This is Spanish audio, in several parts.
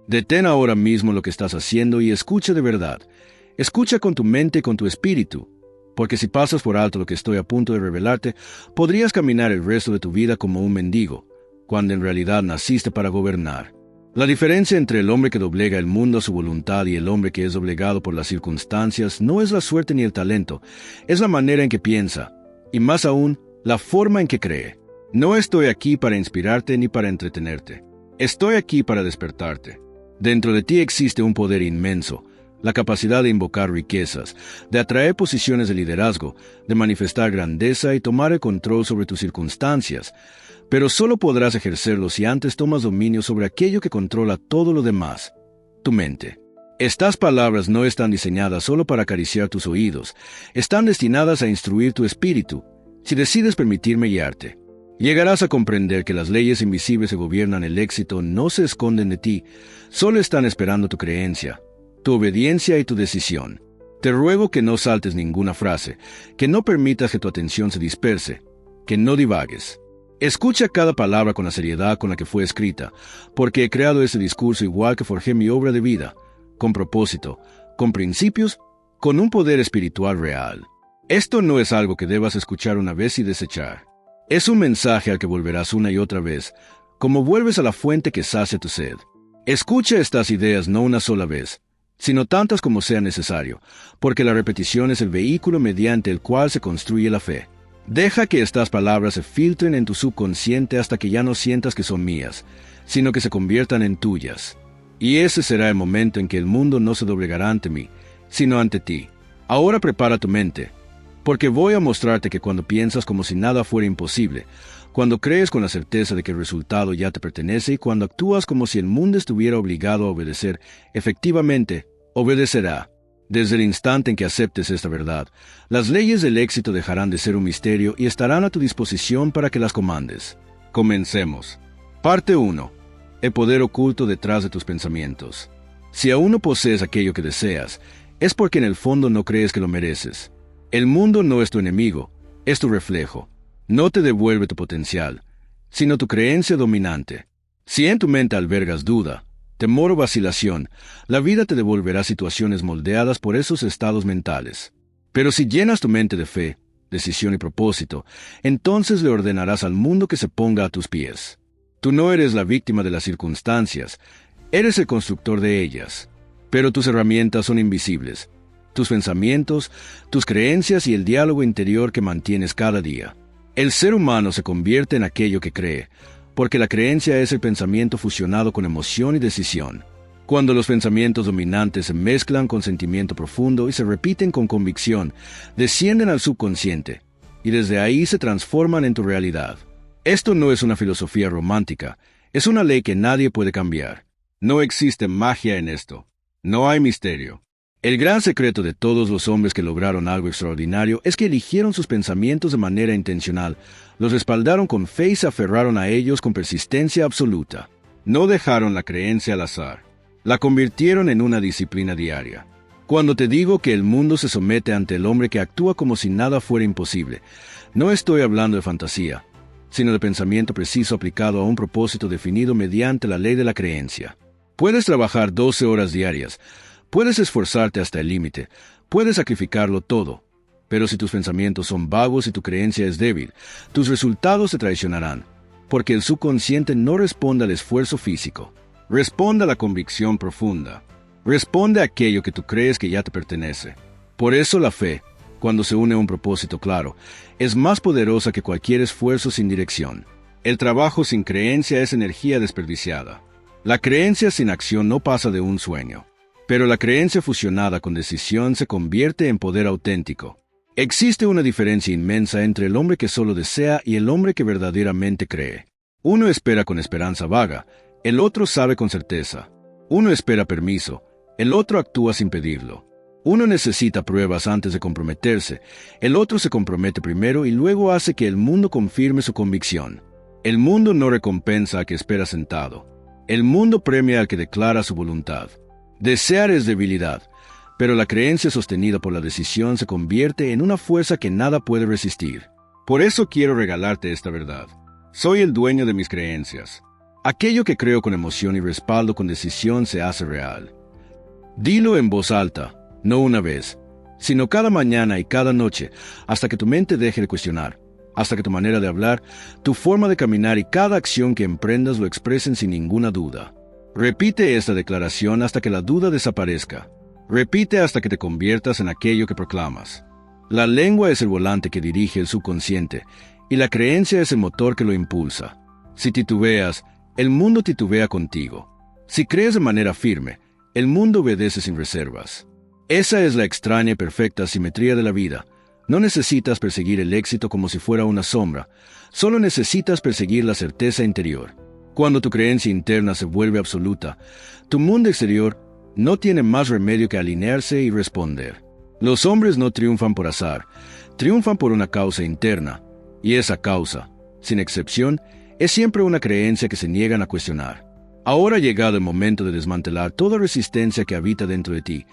Detén ahora mismo lo que estás haciendo y escucha de verdad. Escucha con tu mente y con tu espíritu, porque si pasas por alto lo que estoy a punto de revelarte, podrías caminar el resto de tu vida como un mendigo, cuando en realidad naciste para gobernar. La diferencia entre el hombre que doblega el mundo a su voluntad y el hombre que es doblegado por las circunstancias no es la suerte ni el talento, es la manera en que piensa, y más aún, la forma en que cree. No estoy aquí para inspirarte ni para entretenerte. Estoy aquí para despertarte. Dentro de ti existe un poder inmenso, la capacidad de invocar riquezas, de atraer posiciones de liderazgo, de manifestar grandeza y tomar el control sobre tus circunstancias, pero solo podrás ejercerlo si antes tomas dominio sobre aquello que controla todo lo demás, tu mente. Estas palabras no están diseñadas solo para acariciar tus oídos, están destinadas a instruir tu espíritu, si decides permitirme guiarte. Llegarás a comprender que las leyes invisibles que gobiernan el éxito no se esconden de ti, solo están esperando tu creencia, tu obediencia y tu decisión. Te ruego que no saltes ninguna frase, que no permitas que tu atención se disperse, que no divagues. Escucha cada palabra con la seriedad con la que fue escrita, porque he creado ese discurso igual que forjé mi obra de vida, con propósito, con principios, con un poder espiritual real. Esto no es algo que debas escuchar una vez y desechar. Es un mensaje al que volverás una y otra vez, como vuelves a la fuente que sacia tu sed. Escucha estas ideas no una sola vez, sino tantas como sea necesario, porque la repetición es el vehículo mediante el cual se construye la fe. Deja que estas palabras se filtren en tu subconsciente hasta que ya no sientas que son mías, sino que se conviertan en tuyas. Y ese será el momento en que el mundo no se doblegará ante mí, sino ante ti. Ahora prepara tu mente, porque voy a mostrarte que cuando piensas como si nada fuera imposible, cuando crees con la certeza de que el resultado ya te pertenece y cuando actúas como si el mundo estuviera obligado a obedecer, efectivamente, obedecerá. Desde el instante en que aceptes esta verdad, las leyes del éxito dejarán de ser un misterio y estarán a tu disposición para que las comandes. Comencemos. Parte 1. El poder oculto detrás de tus pensamientos. Si aún no posees aquello que deseas, es porque en el fondo no crees que lo mereces. El mundo no es tu enemigo, es tu reflejo. No te devuelve tu potencial, sino tu creencia dominante. Si en tu mente albergas duda, temor o vacilación, la vida te devolverá situaciones moldeadas por esos estados mentales. Pero si llenas tu mente de fe, decisión y propósito, entonces le ordenarás al mundo que se ponga a tus pies. Tú no eres la víctima de las circunstancias, eres el constructor de ellas. Pero tus herramientas son invisibles, tus pensamientos, tus creencias y el diálogo interior que mantienes cada día. El ser humano se convierte en aquello que cree, porque la creencia es el pensamiento fusionado con emoción y decisión. Cuando los pensamientos dominantes se mezclan con sentimiento profundo y se repiten con convicción, descienden al subconsciente, y desde ahí se transforman en tu realidad. Esto no es una filosofía romántica, es una ley que nadie puede cambiar. No existe magia en esto. No hay misterio. El gran secreto de todos los hombres que lograron algo extraordinario es que eligieron sus pensamientos de manera intencional, los respaldaron con fe y se aferraron a ellos con persistencia absoluta. No dejaron la creencia al azar. La convirtieron en una disciplina diaria. Cuando te digo que el mundo se somete ante el hombre que actúa como si nada fuera imposible, no estoy hablando de fantasía, sino de pensamiento preciso aplicado a un propósito definido mediante la ley de la creencia. Puedes trabajar 12 horas diarias, puedes esforzarte hasta el límite, puedes sacrificarlo todo, pero si tus pensamientos son vagos y tu creencia es débil, tus resultados te traicionarán, porque el subconsciente no responde al esfuerzo físico, responde a la convicción profunda, responde a aquello que tú crees que ya te pertenece. Por eso la fe, cuando se une a un propósito claro, es más poderosa que cualquier esfuerzo sin dirección. El trabajo sin creencia es energía desperdiciada. La creencia sin acción no pasa de un sueño. Pero la creencia fusionada con decisión se convierte en poder auténtico. Existe una diferencia inmensa entre el hombre que solo desea y el hombre que verdaderamente cree. Uno espera con esperanza vaga, el otro sabe con certeza. Uno espera permiso, el otro actúa sin pedirlo. Uno necesita pruebas antes de comprometerse, el otro se compromete primero y luego hace que el mundo confirme su convicción. El mundo no recompensa al que espera sentado. El mundo premia al que declara su voluntad. Desear es debilidad, pero la creencia sostenida por la decisión se convierte en una fuerza que nada puede resistir. Por eso quiero regalarte esta verdad. Soy el dueño de mis creencias. Aquello que creo con emoción y respaldo con decisión se hace real. Dilo en voz alta, no una vez, sino cada mañana y cada noche, hasta que tu mente deje de cuestionar, hasta que tu manera de hablar, tu forma de caminar y cada acción que emprendas lo expresen sin ninguna duda. Repite esta declaración hasta que la duda desaparezca. Repite hasta que te conviertas en aquello que proclamas. La lengua es el volante que dirige el subconsciente, y la creencia es el motor que lo impulsa. Si titubeas, el mundo titubea contigo. Si crees de manera firme, el mundo obedece sin reservas. Esa es la extraña y perfecta simetría de la vida. No necesitas perseguir el éxito como si fuera una sombra, solo necesitas perseguir la certeza interior. Cuando tu creencia interna se vuelve absoluta, tu mundo exterior no tiene más remedio que alinearse y responder. Los hombres no triunfan por azar, triunfan por una causa interna, y esa causa, sin excepción, es siempre una creencia que se niegan a cuestionar. Ahora ha llegado el momento de desmantelar toda resistencia que habita dentro de ti.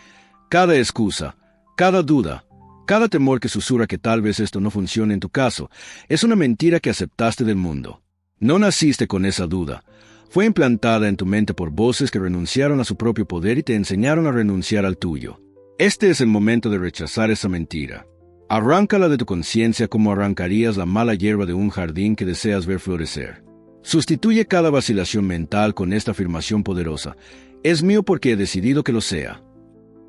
Cada excusa, cada duda, cada temor que susurra que tal vez esto no funcione en tu caso, es una mentira que aceptaste del mundo. No naciste con esa duda. Fue implantada en tu mente por voces que renunciaron a su propio poder y te enseñaron a renunciar al tuyo. Este es el momento de rechazar esa mentira. Arráncala de tu conciencia como arrancarías la mala hierba de un jardín que deseas ver florecer. Sustituye cada vacilación mental con esta afirmación poderosa. Es mío porque he decidido que lo sea.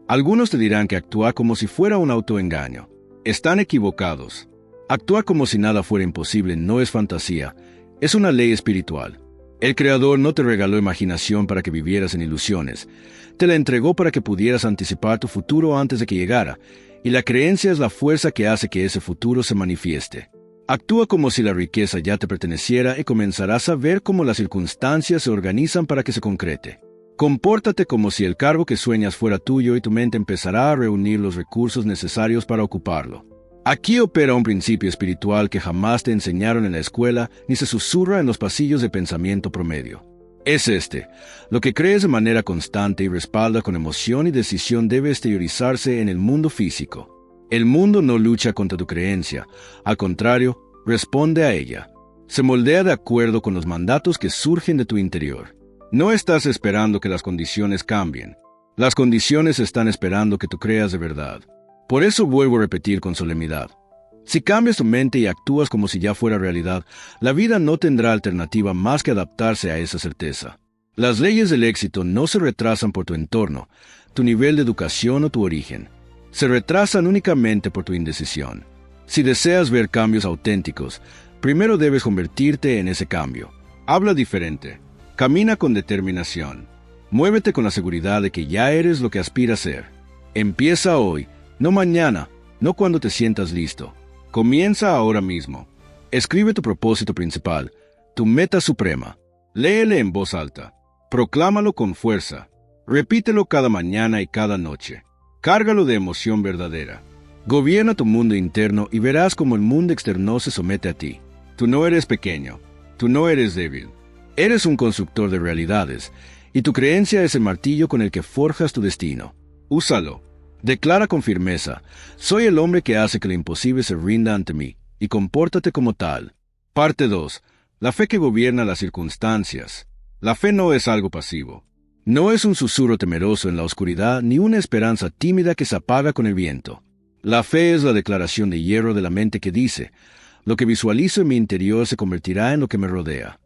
Algunos te dirán que actúa como si fuera un autoengaño. Están equivocados. Actuar como si nada fuera imposible no es fantasía, es una ley espiritual. El Creador no te regaló imaginación para que vivieras en ilusiones. Te la entregó para que pudieras anticipar tu futuro antes de que llegara, y la creencia es la fuerza que hace que ese futuro se manifieste. Actúa como si la riqueza ya te perteneciera y comenzarás a ver cómo las circunstancias se organizan para que se concrete. Compórtate como si el cargo que sueñas fuera tuyo y tu mente empezará a reunir los recursos necesarios para ocuparlo. Aquí opera un principio espiritual que jamás te enseñaron en la escuela ni se susurra en los pasillos de pensamiento promedio. Es este: lo que crees de manera constante y respalda con emoción y decisión debe exteriorizarse en el mundo físico. El mundo no lucha contra tu creencia, al contrario, responde a ella. Se moldea de acuerdo con los mandatos que surgen de tu interior. No estás esperando que las condiciones cambien. Las condiciones están esperando que tú creas de verdad. Por eso vuelvo a repetir con solemnidad. Si cambias tu mente y actúas como si ya fuera realidad, la vida no tendrá alternativa más que adaptarse a esa certeza. Las leyes del éxito no se retrasan por tu entorno, tu nivel de educación o tu origen. Se retrasan únicamente por tu indecisión. Si deseas ver cambios auténticos, primero debes convertirte en ese cambio. Habla diferente. Camina con determinación. Muévete con la seguridad de que ya eres lo que aspiras a ser. Empieza hoy, no mañana, no cuando te sientas listo. Comienza ahora mismo. Escribe tu propósito principal, tu meta suprema. Léele en voz alta. Proclámalo con fuerza. Repítelo cada mañana y cada noche. Cárgalo de emoción verdadera. Gobierna tu mundo interno y verás cómo el mundo externo se somete a ti. Tú no eres pequeño. Tú no eres débil. Eres un constructor de realidades, y tu creencia es el martillo con el que forjas tu destino. Úsalo. Declara con firmeza: soy el hombre que hace que lo imposible se rinda ante mí, y compórtate como tal. Parte 2. La fe que gobierna las circunstancias. La fe no es algo pasivo. No es un susurro temeroso en la oscuridad ni una esperanza tímida que se apaga con el viento. La fe es la declaración de hierro de la mente que dice: lo que visualizo en mi interior se convertirá en lo que me rodea.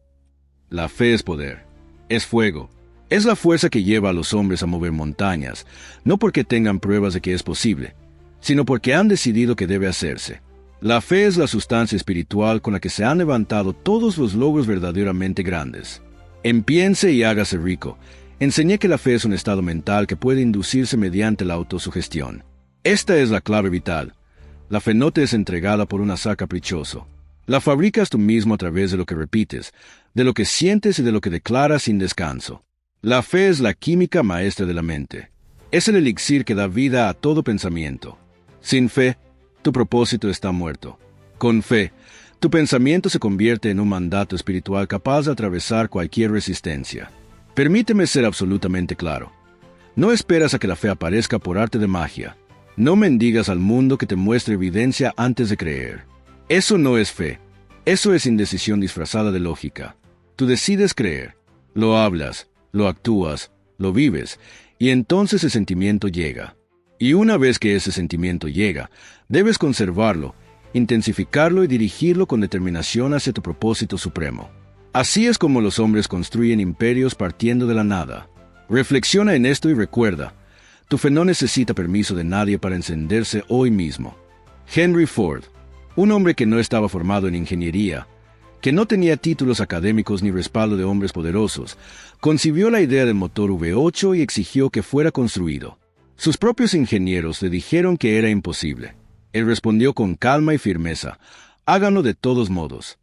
La fe es poder. Es fuego. Es la fuerza que lleva a los hombres a mover montañas, no porque tengan pruebas de que es posible, sino porque han decidido que debe hacerse. La fe es la sustancia espiritual con la que se han levantado todos los logros verdaderamente grandes. Empiece y hágase rico. Enseñé que la fe es un estado mental que puede inducirse mediante la autosugestión. Esta es la clave vital. La fe no te es entregada por un azar caprichoso. La fabricas tú mismo a través de lo que repites, de lo que sientes y de lo que declaras sin descanso. La fe es la química maestra de la mente. Es el elixir que da vida a todo pensamiento. Sin fe, tu propósito está muerto. Con fe, tu pensamiento se convierte en un mandato espiritual capaz de atravesar cualquier resistencia. Permíteme ser absolutamente claro. No esperas a que la fe aparezca por arte de magia. No mendigas al mundo que te muestre evidencia antes de creer. Eso no es fe. Eso es indecisión disfrazada de lógica. Tú decides creer. Lo hablas, lo actúas, lo vives, y entonces ese sentimiento llega. Y una vez que ese sentimiento llega, debes conservarlo, intensificarlo y dirigirlo con determinación hacia tu propósito supremo. Así es como los hombres construyen imperios partiendo de la nada. Reflexiona en esto y recuerda, tu fe no necesita permiso de nadie para encenderse hoy mismo. Henry Ford, un hombre que no estaba formado en ingeniería, que no tenía títulos académicos ni respaldo de hombres poderosos, concibió la idea del motor V8 y exigió que fuera construido. Sus propios ingenieros le dijeron que era imposible. Él respondió con calma y firmeza, háganlo de todos modos.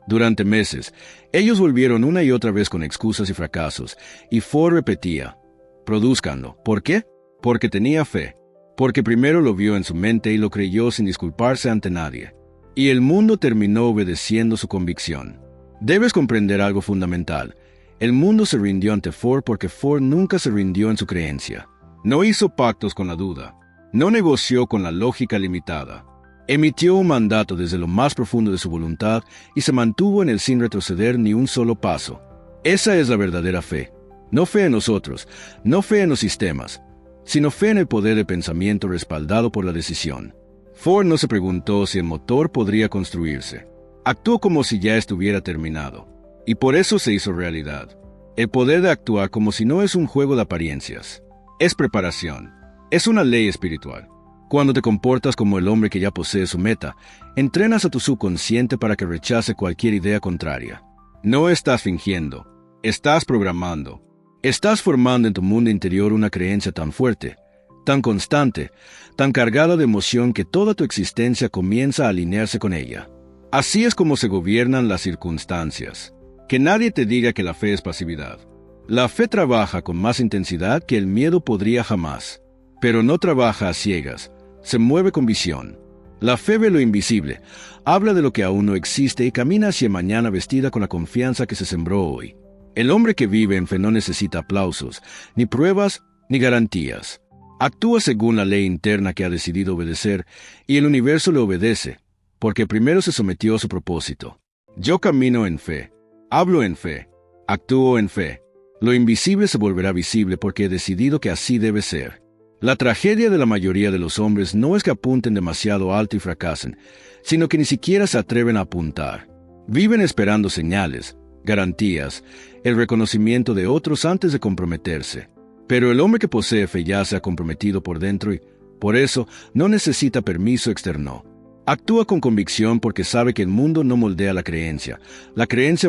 Durante meses, ellos volvieron una y otra vez con excusas y fracasos, y Ford repetía, produzcanlo. ¿Por qué? Porque tenía fe. Porque primero lo vio en su mente y lo creyó sin disculparse ante nadie. Y el mundo terminó obedeciendo su convicción. Debes comprender algo fundamental. El mundo se rindió ante Ford porque Ford nunca se rindió en su creencia. No hizo pactos con la duda. No negoció con la lógica limitada. Emitió un mandato desde lo más profundo de su voluntad y se mantuvo en él sin retroceder ni un solo paso. Esa es la verdadera fe. No fe en nosotros, no fe en los sistemas, sino fe en el poder de pensamiento respaldado por la decisión. Ford no se preguntó si el motor podría construirse. Actuó como si ya estuviera terminado. Y por eso se hizo realidad. El poder de actuar como si no es un juego de apariencias. Es preparación. Es una ley espiritual. Cuando te comportas como el hombre que ya posee su meta, entrenas a tu subconsciente para que rechace cualquier idea contraria. No estás fingiendo, estás programando. Estás formando en tu mundo interior una creencia tan fuerte, tan constante, tan cargada de emoción que toda tu existencia comienza a alinearse con ella. Así es como se gobiernan las circunstancias. Que nadie te diga que la fe es pasividad. La fe trabaja con más intensidad que el miedo podría jamás, pero no trabaja a ciegas. Se mueve con visión. La fe ve lo invisible, habla de lo que aún no existe y camina hacia mañana vestida con la confianza que se sembró hoy. El hombre que vive en fe no necesita aplausos, ni pruebas, ni garantías. Actúa según la ley interna que ha decidido obedecer, y el universo le obedece, porque primero se sometió a su propósito. Yo camino en fe, hablo en fe, actúo en fe. Lo invisible se volverá visible porque he decidido que así debe ser. La tragedia de la mayoría de los hombres no es que apunten demasiado alto y fracasen, sino que ni siquiera se atreven a apuntar. Viven esperando señales, garantías, el reconocimiento de otros antes de comprometerse. Pero el hombre que posee fe ya se ha comprometido por dentro y, por eso, no necesita permiso externo. Actúa con convicción porque sabe que el mundo no moldea la creencia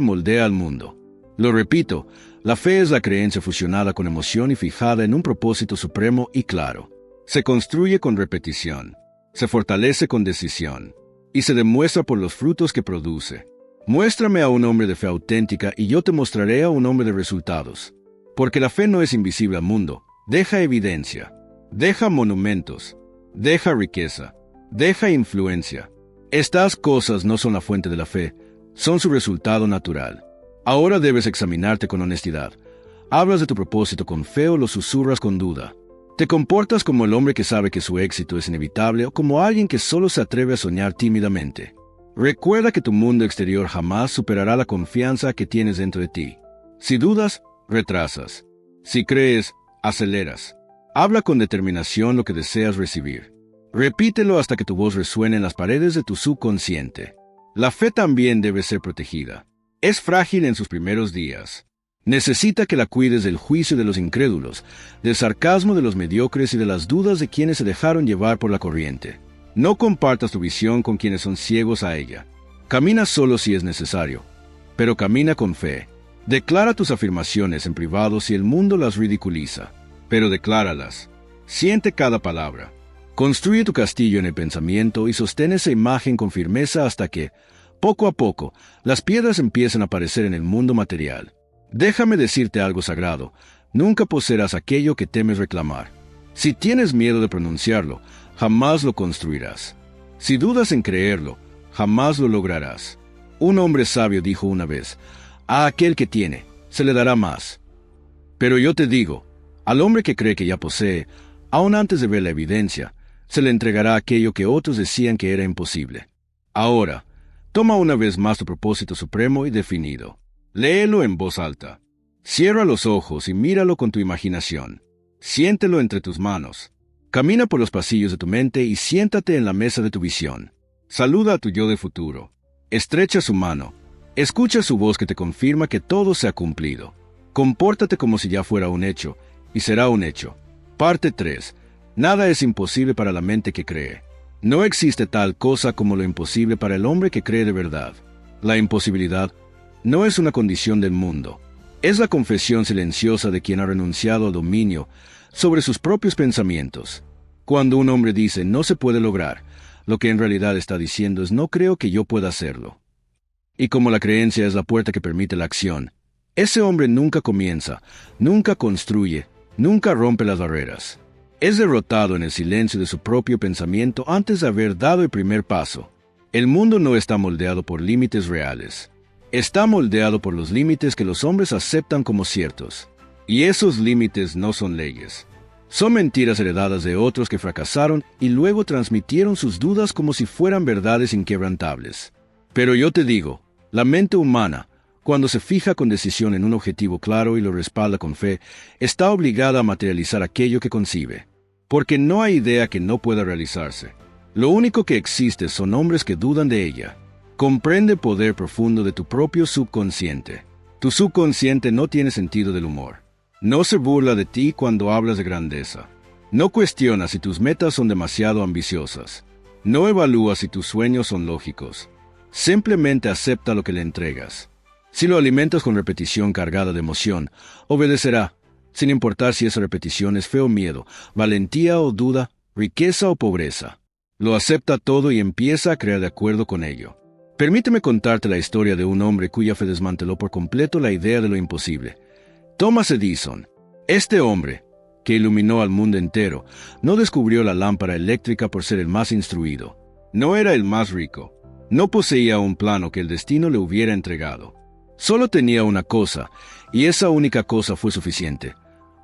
moldea al mundo. Lo repito, la fe es la creencia fusionada con emoción y fijada en un propósito supremo y claro. Se construye con repetición, se fortalece con decisión, y se demuestra por los frutos que produce. Muéstrame a un hombre de fe auténtica y yo te mostraré a un hombre de resultados. Porque la fe no es invisible al mundo, deja evidencia, deja monumentos, deja riqueza, deja influencia. Estas cosas no son la fuente de la fe, son su resultado natural. Ahora debes examinarte con honestidad. ¿Hablas de tu propósito con fe o lo susurras con duda? ¿Te comportas como el hombre que sabe que su éxito es inevitable o como alguien que solo se atreve a soñar tímidamente? Recuerda que tu mundo exterior jamás superará la confianza que tienes dentro de ti. Si dudas, retrasas. Si crees, aceleras. Habla con determinación lo que deseas recibir. Repítelo hasta que tu voz resuene en las paredes de tu subconsciente. La fe también debe ser protegida. Es frágil en sus primeros días. Necesita que la cuides del juicio de los incrédulos, del sarcasmo de los mediocres y de las dudas de quienes se dejaron llevar por la corriente. No compartas tu visión con quienes son ciegos a ella. Camina solo si es necesario, pero camina con fe. Declara tus afirmaciones en privado si el mundo las ridiculiza, pero decláralas. Siente cada palabra. Construye tu castillo en el pensamiento y sostén esa imagen con firmeza hasta que, poco a poco, las piedras empiezan a aparecer en el mundo material. Déjame decirte algo sagrado. Nunca poseerás aquello que temes reclamar. Si tienes miedo de pronunciarlo, jamás lo construirás. Si dudas en creerlo, jamás lo lograrás. Un hombre sabio dijo una vez, a aquel que tiene, se le dará más. Pero yo te digo, al hombre que cree que ya posee, aun antes de ver la evidencia, se le entregará aquello que otros decían que era imposible. Ahora, toma una vez más tu propósito supremo y definido. Léelo en voz alta. Cierra los ojos y míralo con tu imaginación. Siéntelo entre tus manos. Camina por los pasillos de tu mente y siéntate en la mesa de tu visión. Saluda a tu yo de futuro. Estrecha su mano. Escucha su voz que te confirma que todo se ha cumplido. Compórtate como si ya fuera un hecho, y será un hecho. Parte 3. Nada es imposible para la mente que cree. No existe tal cosa como lo imposible para el hombre que cree de verdad. La imposibilidad no es una condición del mundo. Es la confesión silenciosa de quien ha renunciado al dominio sobre sus propios pensamientos. Cuando un hombre dice no se puede lograr, lo que en realidad está diciendo es no creo que yo pueda hacerlo. Y como la creencia es la puerta que permite la acción, ese hombre nunca comienza, nunca construye, nunca rompe las barreras. Es derrotado en el silencio de su propio pensamiento antes de haber dado el primer paso. El mundo no está moldeado por límites reales. Está moldeado por los límites que los hombres aceptan como ciertos. Y esos límites no son leyes. Son mentiras heredadas de otros que fracasaron y luego transmitieron sus dudas como si fueran verdades inquebrantables. Pero yo te digo, la mente humana, cuando se fija con decisión en un objetivo claro y lo respalda con fe, está obligada a materializar aquello que concibe. Porque no hay idea que no pueda realizarse. Lo único que existe son hombres que dudan de ella. Comprende el poder profundo de tu propio subconsciente. Tu subconsciente no tiene sentido del humor. No se burla de ti cuando hablas de grandeza. No cuestiona si tus metas son demasiado ambiciosas. No evalúa si tus sueños son lógicos. Simplemente acepta lo que le entregas. Si lo alimentas con repetición cargada de emoción, obedecerá, sin importar si esa repetición es fe o miedo, valentía o duda, riqueza o pobreza. Lo acepta todo y empieza a crear de acuerdo con ello. Permíteme contarte la historia de un hombre cuya fe desmanteló por completo la idea de lo imposible. Thomas Edison. Este hombre, que iluminó al mundo entero, no descubrió la lámpara eléctrica por ser el más instruido. No era el más rico. No poseía un plano que el destino le hubiera entregado. Solo tenía una cosa, y esa única cosa fue suficiente.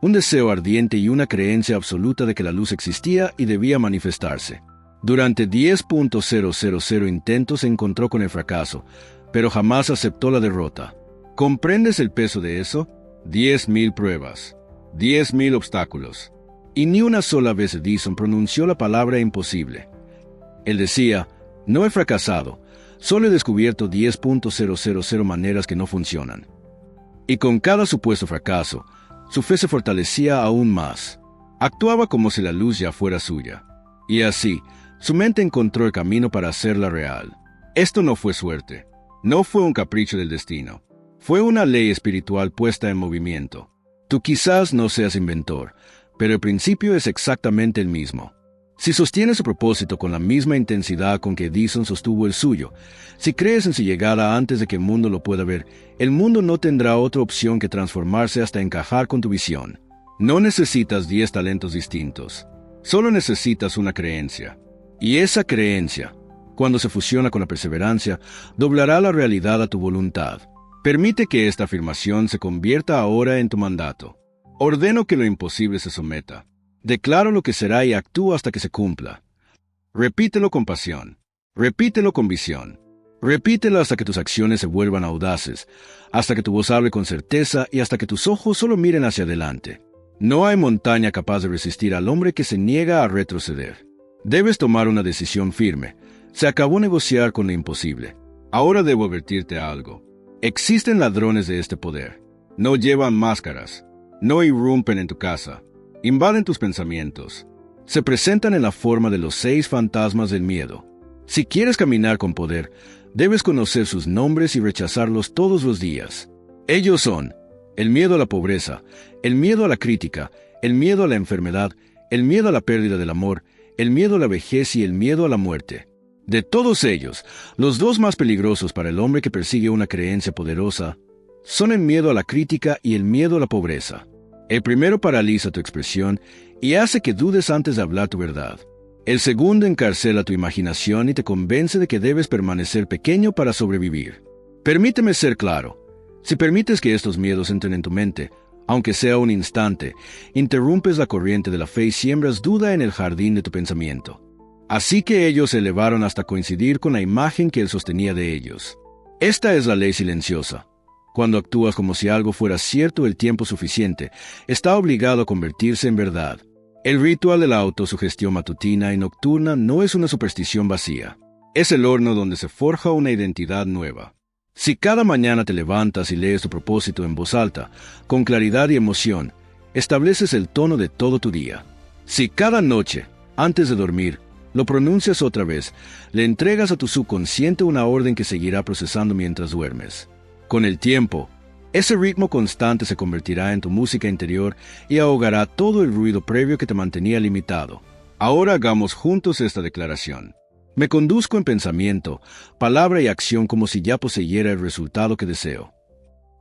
Un deseo ardiente y una creencia absoluta de que la luz existía y debía manifestarse. Durante 10.000 intentos se encontró con el fracaso, pero jamás aceptó la derrota. ¿Comprendes el peso de eso? 10.000 pruebas, 10.000 obstáculos. Y ni una sola vez Edison pronunció la palabra imposible. Él decía, no he fracasado, solo he descubierto 10.000 maneras que no funcionan. Y con cada supuesto fracaso, su fe se fortalecía aún más. Actuaba como si la luz ya fuera suya. Y así, su mente encontró el camino para hacerla real. Esto no fue suerte. No fue un capricho del destino. Fue una ley espiritual puesta en movimiento. Tú quizás no seas inventor, pero el principio es exactamente el mismo. Si sostienes su propósito con la misma intensidad con que Edison sostuvo el suyo, si crees en su llegada antes de que el mundo lo pueda ver, el mundo no tendrá otra opción que transformarse hasta encajar con tu visión. No necesitas 10 talentos distintos. Solo necesitas una creencia. Y esa creencia, cuando se fusiona con la perseverancia, doblará la realidad a tu voluntad. Permite que esta afirmación se convierta ahora en tu mandato. Ordeno que lo imposible se someta. Declaro lo que será y actúo hasta que se cumpla. Repítelo con pasión. Repítelo con visión. Repítelo hasta que tus acciones se vuelvan audaces, hasta que tu voz hable con certeza y hasta que tus ojos solo miren hacia adelante. No hay montaña capaz de resistir al hombre que se niega a retroceder. Debes tomar una decisión firme. Se acabó negociar con lo imposible. Ahora debo advertirte algo. Existen ladrones de este poder. No llevan máscaras. No irrumpen en tu casa. Invaden tus pensamientos. Se presentan en la forma de los 6 fantasmas del miedo. Si quieres caminar con poder, debes conocer sus nombres y rechazarlos todos los días. Ellos son el miedo a la pobreza, el miedo a la crítica, el miedo a la enfermedad, el miedo a la pérdida del amor, el miedo a la vejez y el miedo a la muerte. De todos ellos, los 2 más peligrosos para el hombre que persigue una creencia poderosa son el miedo a la crítica y el miedo a la pobreza. El primero paraliza tu expresión y hace que dudes antes de hablar tu verdad. El segundo encarcela tu imaginación y te convence de que debes permanecer pequeño para sobrevivir. Permíteme ser claro. Si permites que estos miedos entren en tu mente, aunque sea un instante, interrumpes la corriente de la fe y siembras duda en el jardín de tu pensamiento. Así que ellos se elevaron hasta coincidir con la imagen que él sostenía de ellos. Esta es la ley silenciosa. Cuando actúas como si algo fuera cierto el tiempo suficiente, está obligado a convertirse en verdad. El ritual de la autosugestión matutina y nocturna no es una superstición vacía. Es el horno donde se forja una identidad nueva. Si cada mañana te levantas y lees tu propósito en voz alta, con claridad y emoción, estableces el tono de todo tu día. Si cada noche, antes de dormir, lo pronuncias otra vez, le entregas a tu subconsciente una orden que seguirá procesando mientras duermes. Con el tiempo, ese ritmo constante se convertirá en tu música interior y ahogará todo el ruido previo que te mantenía limitado. Ahora hagamos juntos esta declaración. Me conduzco en pensamiento, palabra y acción como si ya poseyera el resultado que deseo.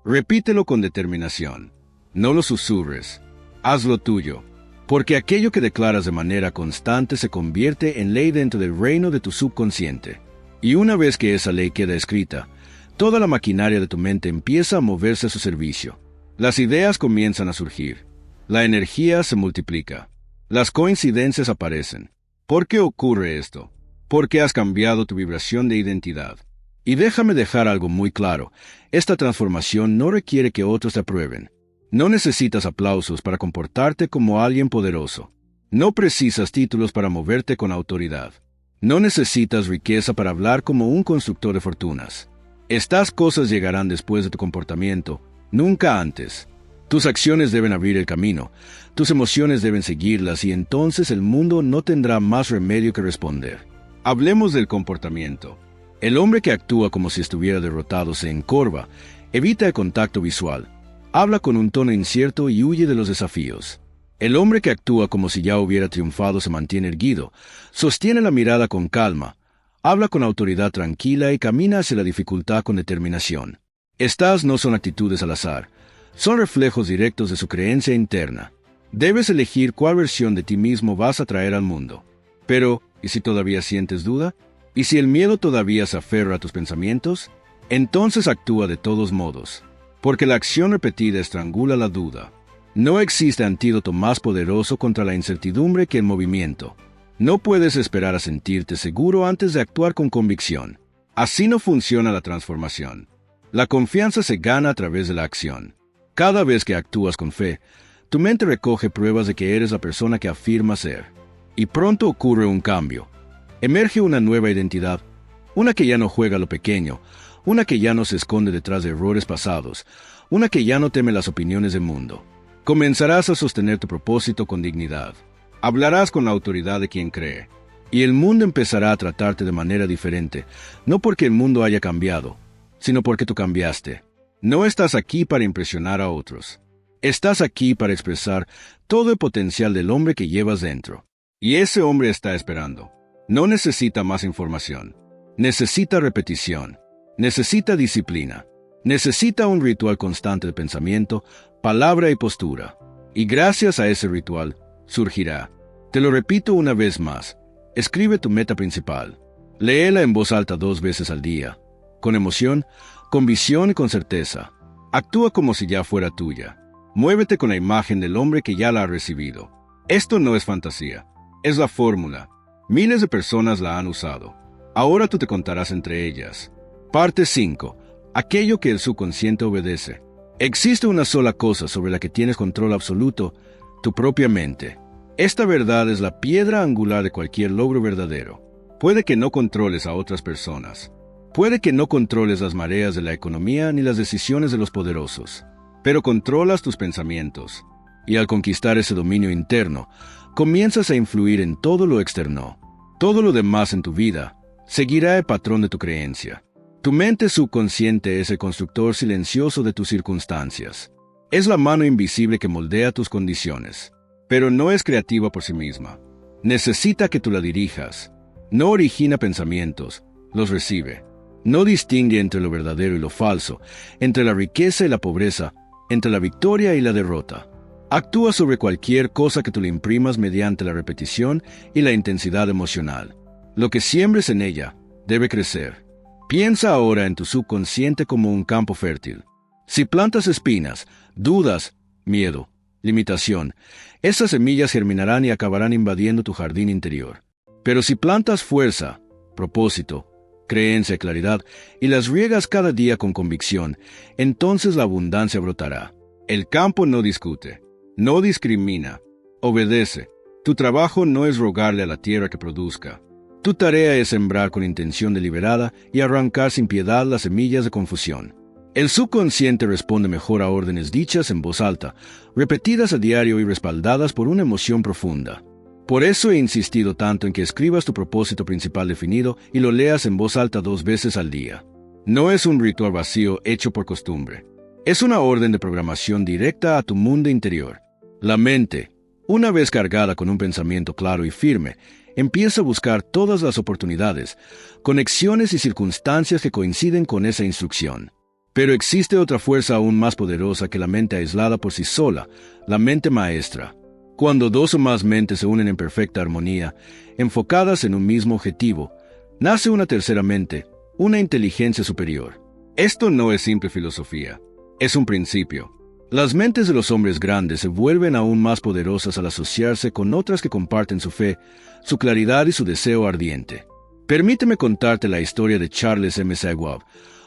Repítelo con determinación. No lo susurres. Hazlo tuyo. Porque aquello que declaras de manera constante se convierte en ley dentro del reino de tu subconsciente. Y una vez que esa ley queda escrita, toda la maquinaria de tu mente empieza a moverse a su servicio. Las ideas comienzan a surgir. La energía se multiplica. Las coincidencias aparecen. ¿Por qué ocurre esto? Porque has cambiado tu vibración de identidad. Y déjame dejar algo muy claro. Esta transformación no requiere que otros te aprueben. No necesitas aplausos para comportarte como alguien poderoso. No precisas títulos para moverte con autoridad. No necesitas riqueza para hablar como un constructor de fortunas. Estas cosas llegarán después de tu comportamiento, nunca antes. Tus acciones deben abrir el camino, tus emociones deben seguirlas y entonces el mundo no tendrá más remedio que responder. Hablemos del comportamiento. El hombre que actúa como si estuviera derrotado se encorva, evita el contacto visual, habla con un tono incierto y huye de los desafíos. El hombre que actúa como si ya hubiera triunfado se mantiene erguido, sostiene la mirada con calma, habla con autoridad tranquila y camina hacia la dificultad con determinación. Estas no son actitudes al azar, son reflejos directos de su creencia interna. Debes elegir cuál versión de ti mismo vas a traer al mundo. Pero, ¿y si todavía sientes duda? ¿Y si el miedo todavía se aferra a tus pensamientos? Entonces actúa de todos modos, porque la acción repetida estrangula la duda. No existe antídoto más poderoso contra la incertidumbre que el movimiento. No puedes esperar a sentirte seguro antes de actuar con convicción. Así no funciona la transformación. La confianza se gana a través de la acción. Cada vez que actúas con fe, tu mente recoge pruebas de que eres la persona que afirma ser. Y pronto ocurre un cambio. Emerge una nueva identidad, una que ya no juega a lo pequeño, una que ya no se esconde detrás de errores pasados, una que ya no teme las opiniones del mundo. Comenzarás a sostener tu propósito con dignidad. Hablarás con la autoridad de quien cree. Y el mundo empezará a tratarte de manera diferente, no porque el mundo haya cambiado, sino porque tú cambiaste. No estás aquí para impresionar a otros. Estás aquí para expresar todo el potencial del hombre que llevas dentro. Y ese hombre está esperando. No necesita más información. Necesita repetición. Necesita disciplina. Necesita un ritual constante de pensamiento, palabra y postura. Y gracias a ese ritual, surgirá. Te lo repito una vez más. Escribe tu meta principal. Léela en voz alta 2 veces al día. Con emoción, con visión y con certeza. Actúa como si ya fuera tuya. Muévete con la imagen del hombre que ya la ha recibido. Esto no es fantasía. Es la fórmula. Miles de personas la han usado. Ahora tú te contarás entre ellas. Parte 5. Aquello que el subconsciente obedece. Existe una sola cosa sobre la que tienes control absoluto, tu propia mente. Esta verdad es la piedra angular de cualquier logro verdadero. Puede que no controles a otras personas. Puede que no controles las mareas de la economía ni las decisiones de los poderosos. Pero controlas tus pensamientos. Y al conquistar ese dominio interno, comienzas a influir en todo lo externo. Todo lo demás en tu vida seguirá el patrón de tu creencia. Tu mente subconsciente es el constructor silencioso de tus circunstancias. Es la mano invisible que moldea tus condiciones, pero no es creativa por sí misma. Necesita que tú la dirijas. No origina pensamientos, los recibe. No distingue entre lo verdadero y lo falso, entre la riqueza y la pobreza, entre la victoria y la derrota. Actúa sobre cualquier cosa que tú le imprimas mediante la repetición y la intensidad emocional. Lo que siembres en ella debe crecer. Piensa ahora en tu subconsciente como un campo fértil. Si plantas espinas, dudas, miedo, limitación, esas semillas germinarán y acabarán invadiendo tu jardín interior. Pero si plantas fuerza, propósito, creencia y claridad, y las riegas cada día con convicción, entonces la abundancia brotará. El campo no discute, no discrimina, obedece. Tu trabajo no es rogarle a la tierra que produzca. Tu tarea es sembrar con intención deliberada y arrancar sin piedad las semillas de confusión. El subconsciente responde mejor a órdenes dichas en voz alta, repetidas a diario y respaldadas por una emoción profunda. Por eso he insistido tanto en que escribas tu propósito principal definido y lo leas en voz alta 2 veces al día. No es un ritual vacío hecho por costumbre. Es una orden de programación directa a tu mundo interior. La mente, una vez cargada con un pensamiento claro y firme, empieza a buscar todas las oportunidades, conexiones y circunstancias que coinciden con esa instrucción. Pero existe otra fuerza aún más poderosa que la mente aislada por sí sola, la mente maestra. Cuando 2 o más mentes se unen en perfecta armonía, enfocadas en un mismo objetivo, nace una tercera mente, una inteligencia superior. Esto no es simple filosofía, es un principio. Las mentes de los hombres grandes se vuelven aún más poderosas al asociarse con otras que comparten su fe, su claridad y su deseo ardiente. Permíteme contarte la historia de Charles M. Schwab,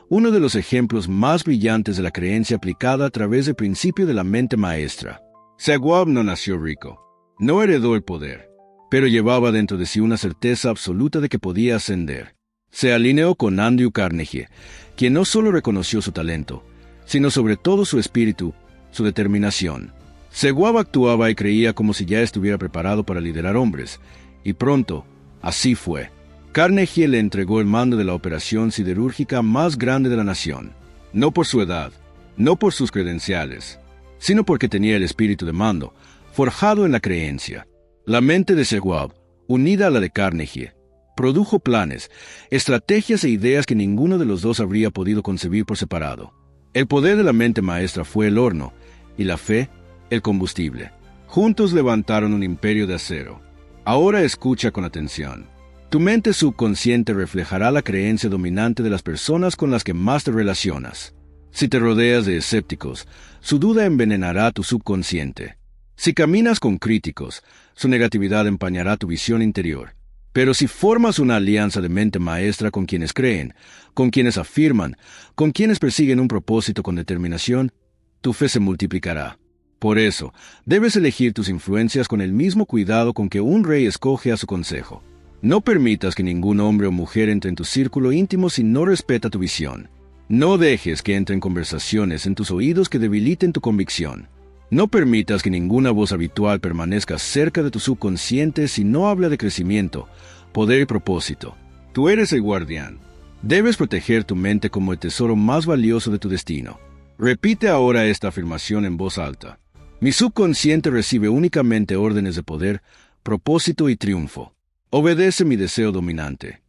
uno de los ejemplos más brillantes de la creencia aplicada a través del principio de la mente maestra. Schwab no nació rico, no heredó el poder, pero llevaba dentro de sí una certeza absoluta de que podía ascender. Se alineó con Andrew Carnegie, quien no solo reconoció su talento, sino sobre todo su espíritu, su determinación. Schwab actuaba y creía como si ya estuviera preparado para liderar hombres, y pronto, así fue. Carnegie le entregó el mando de la operación siderúrgica más grande de la nación, no por su edad, no por sus credenciales, sino porque tenía el espíritu de mando, forjado en la creencia. La mente de Schwab, unida a la de Carnegie, produjo planes, estrategias e ideas que ninguno de los dos habría podido concebir por separado. El poder de la mente maestra fue el horno, y la fe, el combustible. Juntos levantaron un imperio de acero. Ahora escucha con atención. Tu mente subconsciente reflejará la creencia dominante de las personas con las que más te relacionas. Si te rodeas de escépticos, su duda envenenará tu subconsciente. Si caminas con críticos, su negatividad empañará tu visión interior. Pero si formas una alianza de mente maestra con quienes creen, con quienes afirman, con quienes persiguen un propósito con determinación, tu fe se multiplicará. Por eso, debes elegir tus influencias con el mismo cuidado con que un rey escoge a su consejo. No permitas que ningún hombre o mujer entre en tu círculo íntimo si no respeta tu visión. No dejes que entren conversaciones en tus oídos que debiliten tu convicción. No permitas que ninguna voz habitual permanezca cerca de tu subconsciente si no habla de crecimiento, poder y propósito. Tú eres el guardián. Debes proteger tu mente como el tesoro más valioso de tu destino. Repite ahora esta afirmación en voz alta. Mi subconsciente recibe únicamente órdenes de poder, propósito y triunfo. Obedece mi deseo dominante.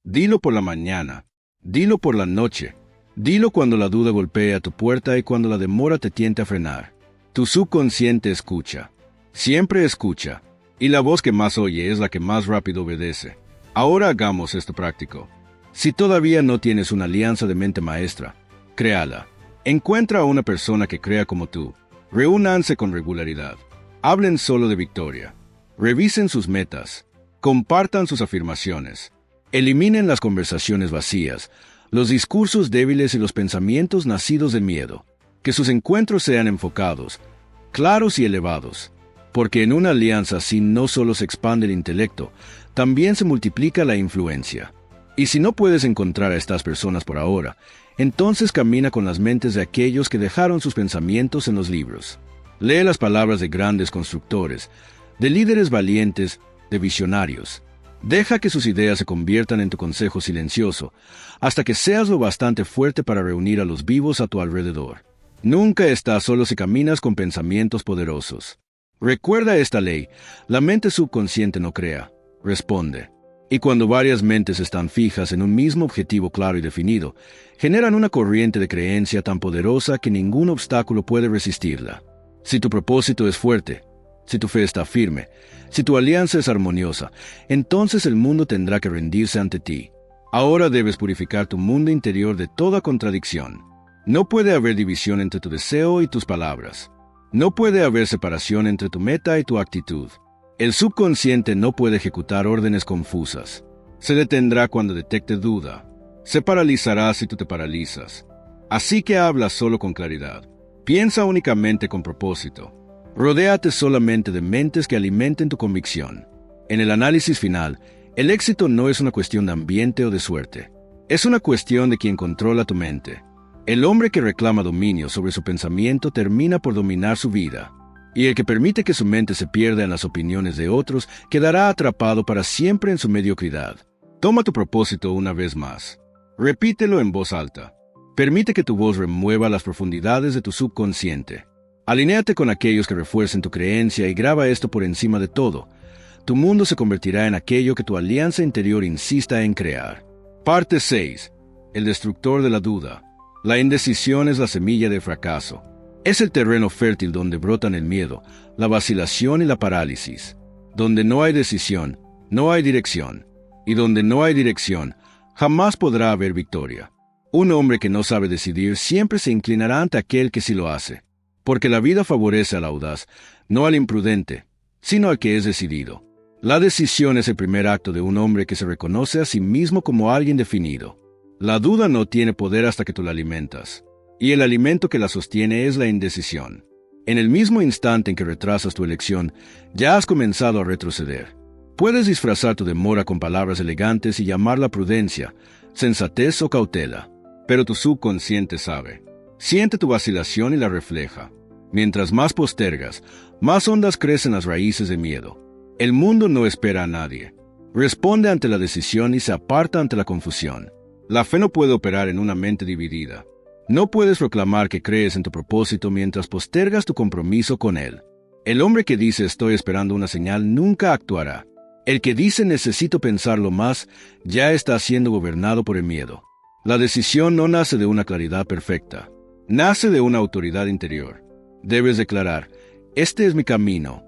Dilo por la mañana, dilo por la noche, dilo cuando la duda golpee a tu puerta y cuando la demora te tiente a frenar. Tu subconsciente escucha, siempre escucha, y la voz que más oye es la que más rápido obedece. Ahora hagamos esto práctico. Si todavía no tienes una alianza de mente maestra, créala. Encuentra a una persona que crea como tú. Reúnanse con regularidad. Hablen solo de victoria. Revisen sus metas. Compartan sus afirmaciones. Eliminen las conversaciones vacías, los discursos débiles y los pensamientos nacidos del miedo. Que sus encuentros sean enfocados, claros y elevados. Porque en una alianza así no solo se expande el intelecto, también se multiplica la influencia. Y si no puedes encontrar a estas personas por ahora, entonces camina con las mentes de aquellos que dejaron sus pensamientos en los libros. Lee las palabras de grandes constructores, de líderes valientes, de visionarios. Deja que sus ideas se conviertan en tu consejo silencioso, hasta que seas lo bastante fuerte para reunir a los vivos a tu alrededor. Nunca estás solo si caminas con pensamientos poderosos. Recuerda esta ley: la mente subconsciente no crea, responde. Y cuando varias mentes están fijas en un mismo objetivo claro y definido, generan una corriente de creencia tan poderosa que ningún obstáculo puede resistirla. Si tu propósito es fuerte, si tu fe está firme, si tu alianza es armoniosa, entonces el mundo tendrá que rendirse ante ti. Ahora debes purificar tu mundo interior de toda contradicción. No puede haber división entre tu deseo y tus palabras. No puede haber separación entre tu meta y tu actitud. El subconsciente no puede ejecutar órdenes confusas. Se detendrá cuando detecte duda. Se paralizará si tú te paralizas. Así que habla solo con claridad. Piensa únicamente con propósito. Rodéate solamente de mentes que alimenten tu convicción. En el análisis final, el éxito no es una cuestión de ambiente o de suerte. Es una cuestión de quien controla tu mente. El hombre que reclama dominio sobre su pensamiento termina por dominar su vida. Y el que permite que su mente se pierda en las opiniones de otros quedará atrapado para siempre en su mediocridad. Toma tu propósito una vez más. Repítelo en voz alta. Permite que tu voz remueva las profundidades de tu subconsciente. Alinéate con aquellos que refuercen tu creencia y graba esto por encima de todo. Tu mundo se convertirá en aquello que tu alianza interior insista en crear. Parte 6. El destructor de la duda. La indecisión es la semilla del fracaso. Es el terreno fértil donde brotan el miedo, la vacilación y la parálisis. Donde no hay decisión, no hay dirección. Y donde no hay dirección, jamás podrá haber victoria. Un hombre que no sabe decidir siempre se inclinará ante aquel que sí lo hace. Porque la vida favorece al audaz, no al imprudente, sino al que es decidido. La decisión es el primer acto de un hombre que se reconoce a sí mismo como alguien definido. La duda no tiene poder hasta que tú la alimentas, y el alimento que la sostiene es la indecisión. En el mismo instante en que retrasas tu elección, ya has comenzado a retroceder. Puedes disfrazar tu demora con palabras elegantes y llamarla prudencia, sensatez o cautela, pero tu subconsciente sabe. Siente tu vacilación y la refleja. Mientras más postergas, más hondas crecen las raíces de miedo. El mundo no espera a nadie. Responde ante la decisión y se aparta ante la confusión. La fe no puede operar en una mente dividida. No puedes proclamar que crees en tu propósito mientras postergas tu compromiso con él. El hombre que dice estoy esperando una señal nunca actuará. El que dice necesito pensarlo más ya está siendo gobernado por el miedo. La decisión no nace de una claridad perfecta. Nace de una autoridad interior. Debes declarar, este es mi camino,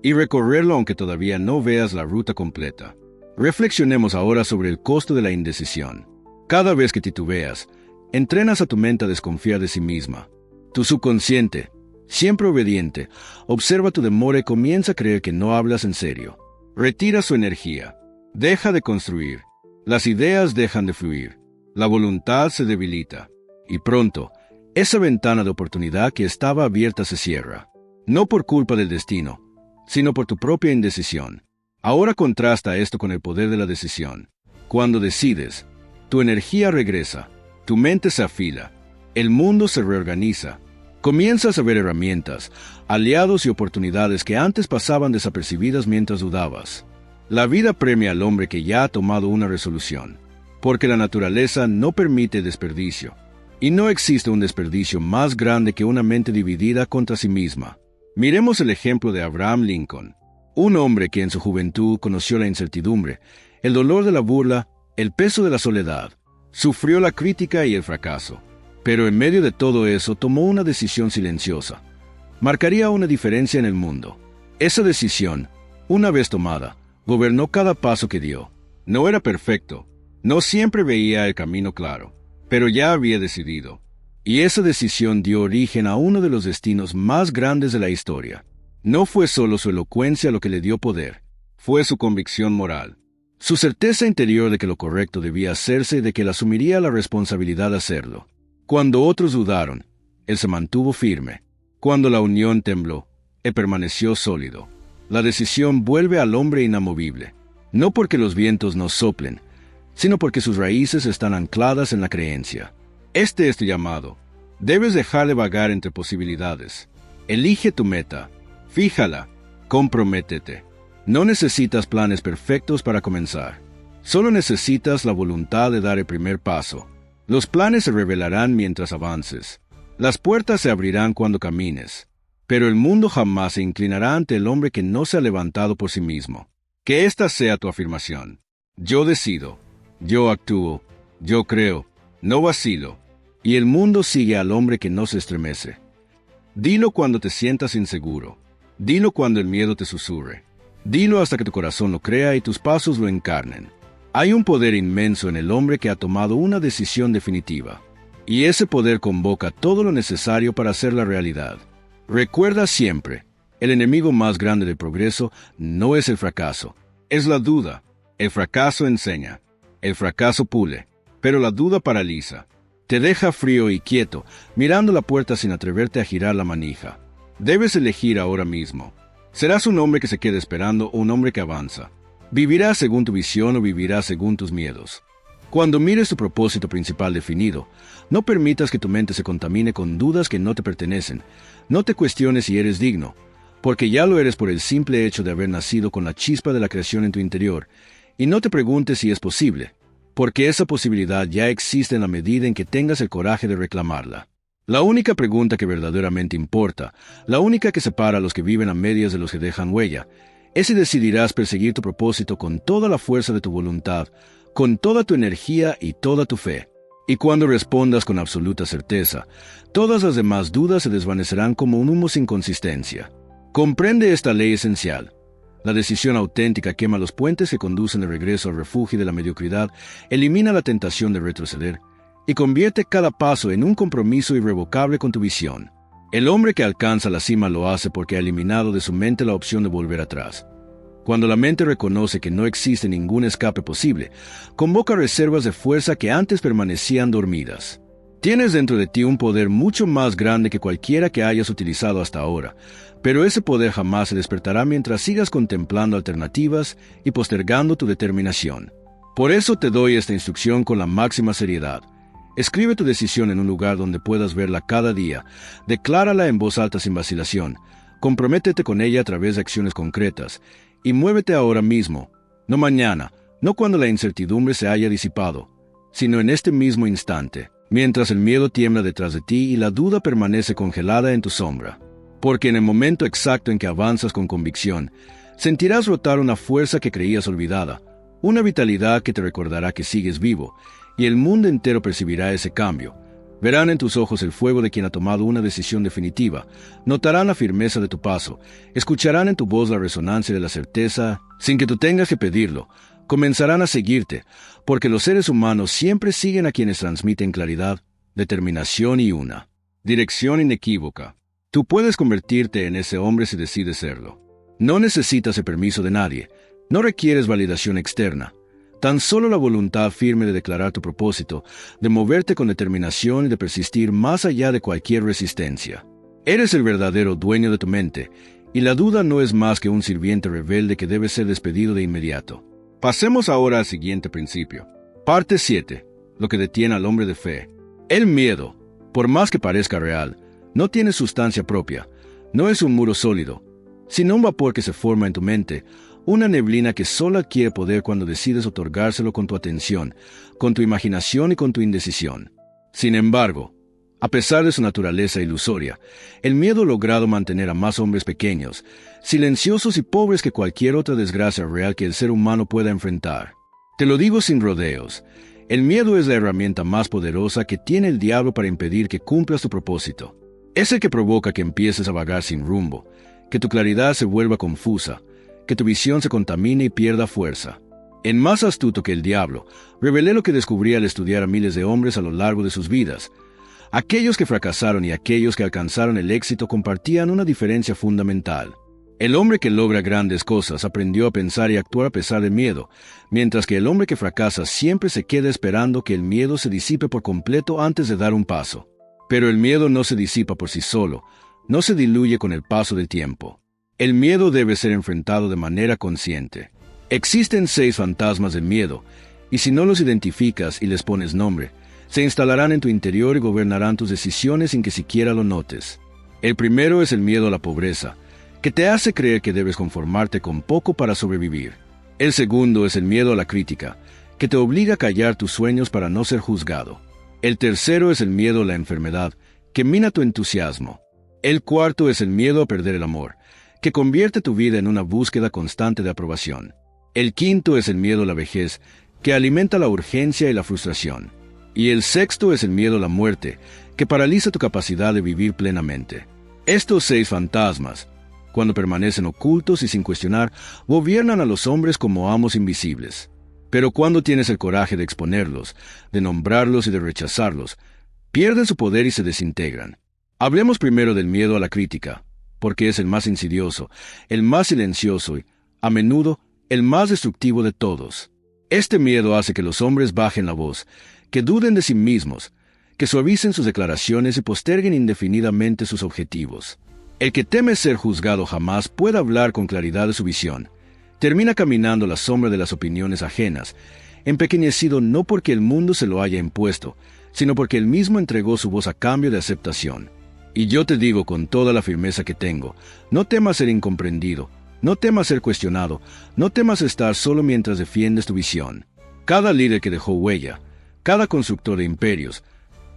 y recorrerlo aunque todavía no veas la ruta completa. Reflexionemos ahora sobre el costo de la indecisión. Cada vez que titubeas, entrenas a tu mente a desconfiar de sí misma. Tu subconsciente, siempre obediente, observa tu demora y comienza a creer que no hablas en serio. Retira su energía. Deja de construir. Las ideas dejan de fluir. La voluntad se debilita. Y pronto, esa ventana de oportunidad que estaba abierta se cierra. No por culpa del destino, sino por tu propia indecisión. Ahora contrasta esto con el poder de la decisión. Cuando decides, tu energía regresa, tu mente se afila, el mundo se reorganiza. Comienzas a ver herramientas, aliados y oportunidades que antes pasaban desapercibidas mientras dudabas. La vida premia al hombre que ya ha tomado una resolución, porque la naturaleza no permite desperdicio. Y no existe un desperdicio más grande que una mente dividida contra sí misma. Miremos el ejemplo de Abraham Lincoln, un hombre que en su juventud conoció la incertidumbre, el dolor de la burla, el peso de la soledad, sufrió la crítica y el fracaso. Pero en medio de todo eso tomó una decisión silenciosa. Marcaría una diferencia en el mundo. Esa decisión, una vez tomada, gobernó cada paso que dio. No era perfecto, no siempre veía el camino claro, pero ya había decidido. Y esa decisión dio origen a uno de los destinos más grandes de la historia. No fue solo su elocuencia lo que le dio poder, fue su convicción moral. Su certeza interior de que lo correcto debía hacerse y de que él asumiría la responsabilidad de hacerlo. Cuando otros dudaron, él se mantuvo firme. Cuando la unión tembló, él permaneció sólido. La decisión vuelve al hombre inamovible, no porque los vientos no soplen, sino porque sus raíces están ancladas en la creencia. Este es tu llamado. Debes dejar de vagar entre posibilidades. Elige tu meta. Fíjala. Comprométete. No necesitas planes perfectos para comenzar. Solo necesitas la voluntad de dar el primer paso. Los planes se revelarán mientras avances. Las puertas se abrirán cuando camines. Pero el mundo jamás se inclinará ante el hombre que no se ha levantado por sí mismo. Que esta sea tu afirmación. Yo decido. Yo actúo. Yo creo. No vacilo. Y el mundo sigue al hombre que no se estremece. Dilo cuando te sientas inseguro. Dilo cuando el miedo te susurre. Dilo hasta que tu corazón lo crea y tus pasos lo encarnen. Hay un poder inmenso en el hombre que ha tomado una decisión definitiva. Y ese poder convoca todo lo necesario para hacerla realidad. Recuerda siempre, el enemigo más grande del progreso no es el fracaso, es la duda. El fracaso enseña, el fracaso pule, pero la duda paraliza. Te deja frío y quieto, mirando la puerta sin atreverte a girar la manija. Debes elegir ahora mismo. ¿Serás un hombre que se queda esperando o un hombre que avanza? ¿Vivirás según tu visión o vivirás según tus miedos? Cuando mires tu propósito principal definido, no permitas que tu mente se contamine con dudas que no te pertenecen. No te cuestiones si eres digno, porque ya lo eres por el simple hecho de haber nacido con la chispa de la creación en tu interior. Y no te preguntes si es posible, porque esa posibilidad ya existe en la medida en que tengas el coraje de reclamarla. La única pregunta que verdaderamente importa, la única que separa a los que viven a medias de los que dejan huella, es si decidirás perseguir tu propósito con toda la fuerza de tu voluntad, con toda tu energía y toda tu fe. Y cuando respondas con absoluta certeza, todas las demás dudas se desvanecerán como un humo sin consistencia. Comprende esta ley esencial. La decisión auténtica quema los puentes que conducen de regreso al refugio de la mediocridad, elimina la tentación de retroceder, y convierte cada paso en un compromiso irrevocable con tu visión. El hombre que alcanza la cima lo hace porque ha eliminado de su mente la opción de volver atrás. Cuando la mente reconoce que no existe ningún escape posible, convoca reservas de fuerza que antes permanecían dormidas. Tienes dentro de ti un poder mucho más grande que cualquiera que hayas utilizado hasta ahora, pero ese poder jamás se despertará mientras sigas contemplando alternativas y postergando tu determinación. Por eso te doy esta instrucción con la máxima seriedad. Escribe tu decisión en un lugar donde puedas verla cada día, declárala en voz alta sin vacilación, comprométete con ella a través de acciones concretas, y muévete ahora mismo, no mañana, no cuando la incertidumbre se haya disipado, sino en este mismo instante, mientras el miedo tiembla detrás de ti y la duda permanece congelada en tu sombra. Porque en el momento exacto en que avanzas con convicción, sentirás brotar una fuerza que creías olvidada, una vitalidad que te recordará que sigues vivo, y el mundo entero percibirá ese cambio. Verán en tus ojos el fuego de quien ha tomado una decisión definitiva, notarán la firmeza de tu paso, escucharán en tu voz la resonancia de la certeza, sin que tú tengas que pedirlo, comenzarán a seguirte, porque los seres humanos siempre siguen a quienes transmiten claridad, determinación y una dirección inequívoca. Tú puedes convertirte en ese hombre si decides serlo. No necesitas el permiso de nadie, no requieres validación externa. Tan solo la voluntad firme de declarar tu propósito, de moverte con determinación y de persistir más allá de cualquier resistencia. Eres el verdadero dueño de tu mente, y la duda no es más que un sirviente rebelde que debe ser despedido de inmediato. Pasemos ahora al siguiente principio. Parte 7. Lo que detiene al hombre de fe. El miedo, por más que parezca real, no tiene sustancia propia, no es un muro sólido, sino un vapor que se forma en tu mente, una neblina que solo adquiere poder cuando decides otorgárselo con tu atención, con tu imaginación y con tu indecisión. Sin embargo, a pesar de su naturaleza ilusoria, el miedo ha logrado mantener a más hombres pequeños, silenciosos y pobres que cualquier otra desgracia real que el ser humano pueda enfrentar. Te lo digo sin rodeos, el miedo es la herramienta más poderosa que tiene el diablo para impedir que cumplas tu propósito. Es el que provoca que empieces a vagar sin rumbo, que tu claridad se vuelva confusa, que tu visión se contamine y pierda fuerza. En más astuto que el diablo, revelé lo que descubrí al estudiar a miles de hombres a lo largo de sus vidas. Aquellos que fracasaron y aquellos que alcanzaron el éxito compartían una diferencia fundamental. El hombre que logra grandes cosas aprendió a pensar y actuar a pesar del miedo, mientras que el hombre que fracasa siempre se queda esperando que el miedo se disipe por completo antes de dar un paso. Pero el miedo no se disipa por sí solo, no se diluye con el paso del tiempo. El miedo debe ser enfrentado de manera consciente. Existen 6 fantasmas del miedo, y si no los identificas y les pones nombre, se instalarán en tu interior y gobernarán tus decisiones sin que siquiera lo notes. El primero es el miedo a la pobreza, que te hace creer que debes conformarte con poco para sobrevivir. El segundo es el miedo a la crítica, que te obliga a callar tus sueños para no ser juzgado. El tercero es el miedo a la enfermedad, que mina tu entusiasmo. El cuarto es el miedo a perder el amor, que convierte tu vida en una búsqueda constante de aprobación. El quinto es el miedo a la vejez, que alimenta la urgencia y la frustración. Y el sexto es el miedo a la muerte, que paraliza tu capacidad de vivir plenamente. Estos 6 fantasmas, cuando permanecen ocultos y sin cuestionar, gobiernan a los hombres como amos invisibles. Pero cuando tienes el coraje de exponerlos, de nombrarlos y de rechazarlos, pierden su poder y se desintegran. Hablemos primero del miedo a la crítica, porque es el más insidioso, el más silencioso y, a menudo, el más destructivo de todos. Este miedo hace que los hombres bajen la voz, que duden de sí mismos, que suavicen sus declaraciones y posterguen indefinidamente sus objetivos. El que teme ser juzgado jamás puede hablar con claridad de su visión. Termina caminando a la sombra de las opiniones ajenas, empequeñecido no porque el mundo se lo haya impuesto, sino porque él mismo entregó su voz a cambio de aceptación. Y yo te digo con toda la firmeza que tengo, no temas ser incomprendido, no temas ser cuestionado, no temas estar solo mientras defiendes tu visión. Cada líder que dejó huella, cada constructor de imperios,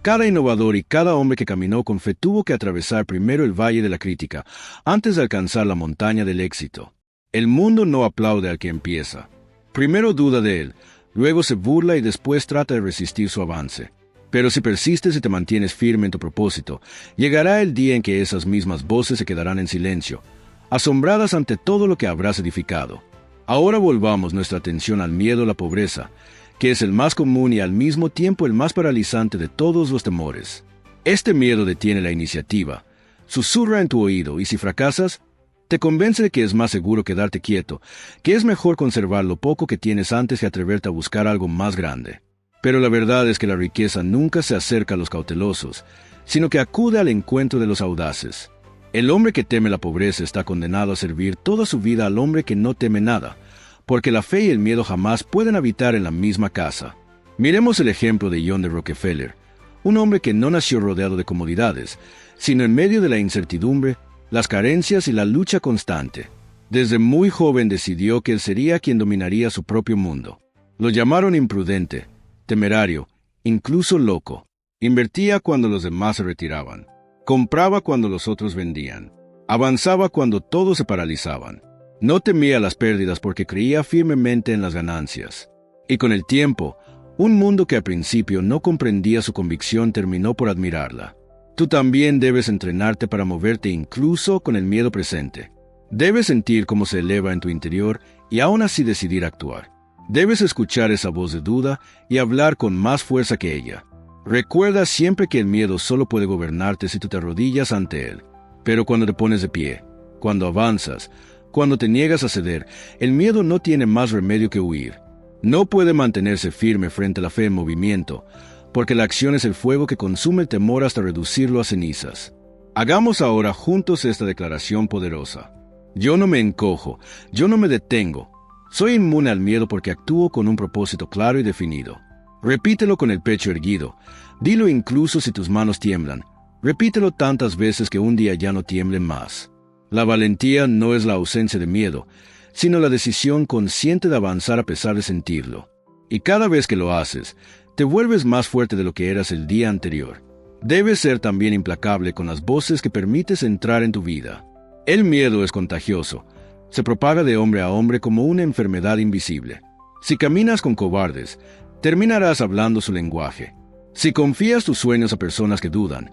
cada innovador y cada hombre que caminó con fe tuvo que atravesar primero el valle de la crítica, antes de alcanzar la montaña del éxito. El mundo no aplaude al que empieza. Primero duda de él, luego se burla y después trata de resistir su avance. Pero si persistes y te mantienes firme en tu propósito, llegará el día en que esas mismas voces se quedarán en silencio, asombradas ante todo lo que habrás edificado. Ahora volvamos nuestra atención al miedo a la pobreza, que es el más común y al mismo tiempo el más paralizante de todos los temores. Este miedo detiene la iniciativa, susurra en tu oído y si fracasas, te convence de que es más seguro quedarte quieto, que es mejor conservar lo poco que tienes antes que atreverte a buscar algo más grande. Pero la verdad es que la riqueza nunca se acerca a los cautelosos, sino que acude al encuentro de los audaces. El hombre que teme la pobreza está condenado a servir toda su vida al hombre que no teme nada, porque la fe y el miedo jamás pueden habitar en la misma casa. Miremos el ejemplo de John D. Rockefeller, un hombre que no nació rodeado de comodidades, sino en medio de la incertidumbre, las carencias y la lucha constante. Desde muy joven decidió que él sería quien dominaría su propio mundo. Lo llamaron imprudente, temerario, incluso loco. Invertía cuando los demás se retiraban. Compraba cuando los otros vendían. Avanzaba cuando todos se paralizaban. No temía las pérdidas porque creía firmemente en las ganancias. Y con el tiempo, un mundo que al principio no comprendía su convicción terminó por admirarla. Tú también debes entrenarte para moverte incluso con el miedo presente. Debes sentir cómo se eleva en tu interior y aún así decidir actuar. Debes escuchar esa voz de duda y hablar con más fuerza que ella. Recuerda siempre que el miedo solo puede gobernarte si tú te arrodillas ante él. Pero cuando te pones de pie, cuando avanzas, cuando te niegas a ceder, el miedo no tiene más remedio que huir. No puede mantenerse firme frente a la fe en movimiento, porque la acción es el fuego que consume el temor hasta reducirlo a cenizas. Hagamos ahora juntos esta declaración poderosa. Yo no me encojo, yo no me detengo. Soy inmune al miedo porque actúo con un propósito claro y definido. Repítelo con el pecho erguido. Dilo incluso si tus manos tiemblan. Repítelo tantas veces que un día ya no tiemblen más. La valentía no es la ausencia de miedo, sino la decisión consciente de avanzar a pesar de sentirlo. Y cada vez que lo haces, te vuelves más fuerte de lo que eras el día anterior. Debes ser también implacable con las voces que permites entrar en tu vida. El miedo es contagioso. Se propaga de hombre a hombre como una enfermedad invisible. Si caminas con cobardes, terminarás hablando su lenguaje. Si confías tus sueños a personas que dudan,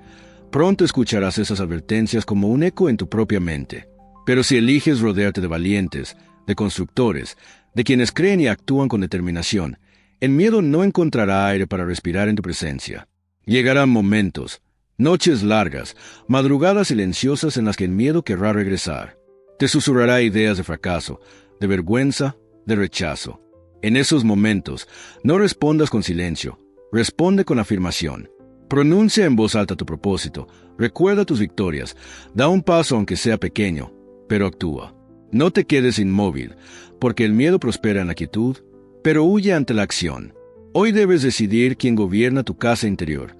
pronto escucharás esas advertencias como un eco en tu propia mente. Pero si eliges rodearte de valientes, de constructores, de quienes creen y actúan con determinación, el miedo no encontrará aire para respirar en tu presencia. Llegarán momentos, noches largas, madrugadas silenciosas en las que el miedo querrá regresar. Te susurrará ideas de fracaso, de vergüenza, de rechazo. En esos momentos, no respondas con silencio, responde con afirmación. Pronuncia en voz alta tu propósito, recuerda tus victorias, da un paso aunque sea pequeño, pero actúa. No te quedes inmóvil, porque el miedo prospera en la quietud, pero huye ante la acción. Hoy debes decidir quién gobierna tu casa interior,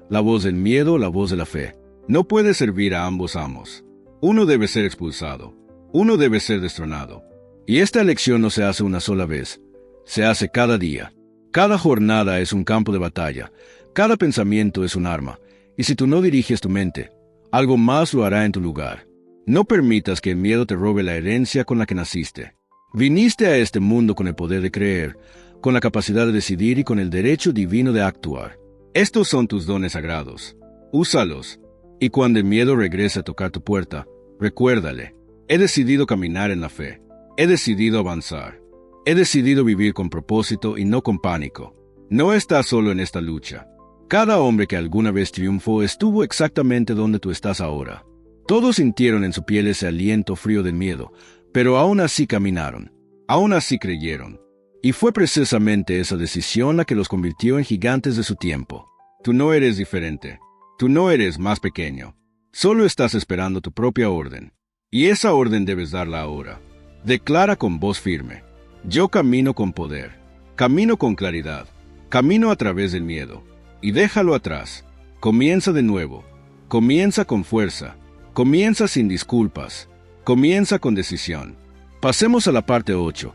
la voz del miedo o la voz de la fe. No puedes servir a ambos amos. Uno debe ser expulsado, uno debe ser destronado. Y esta elección no se hace una sola vez, se hace cada día. Cada jornada es un campo de batalla, cada pensamiento es un arma, y si tú no diriges tu mente, algo más lo hará en tu lugar. No permitas que el miedo te robe la herencia con la que naciste. Viniste a este mundo con el poder de creer, con la capacidad de decidir y con el derecho divino de actuar. Estos son tus dones sagrados. Úsalos. Y cuando el miedo regrese a tocar tu puerta, recuérdale, he decidido caminar en la fe. He decidido avanzar. He decidido vivir con propósito y no con pánico. No estás solo en esta lucha. Cada hombre que alguna vez triunfó estuvo exactamente donde tú estás ahora. Todos sintieron en su piel ese aliento frío del miedo, pero aún así caminaron. Aún así creyeron. Y fue precisamente esa decisión la que los convirtió en gigantes de su tiempo. Tú no eres diferente. Tú no eres más pequeño. Solo estás esperando tu propia orden. Y esa orden debes darla ahora. Declara con voz firme: yo camino con poder. Camino con claridad. Camino a través del miedo. Y déjalo atrás. Comienza de nuevo. Comienza con fuerza. Comienza sin disculpas. Comienza con decisión. Pasemos a la parte 8.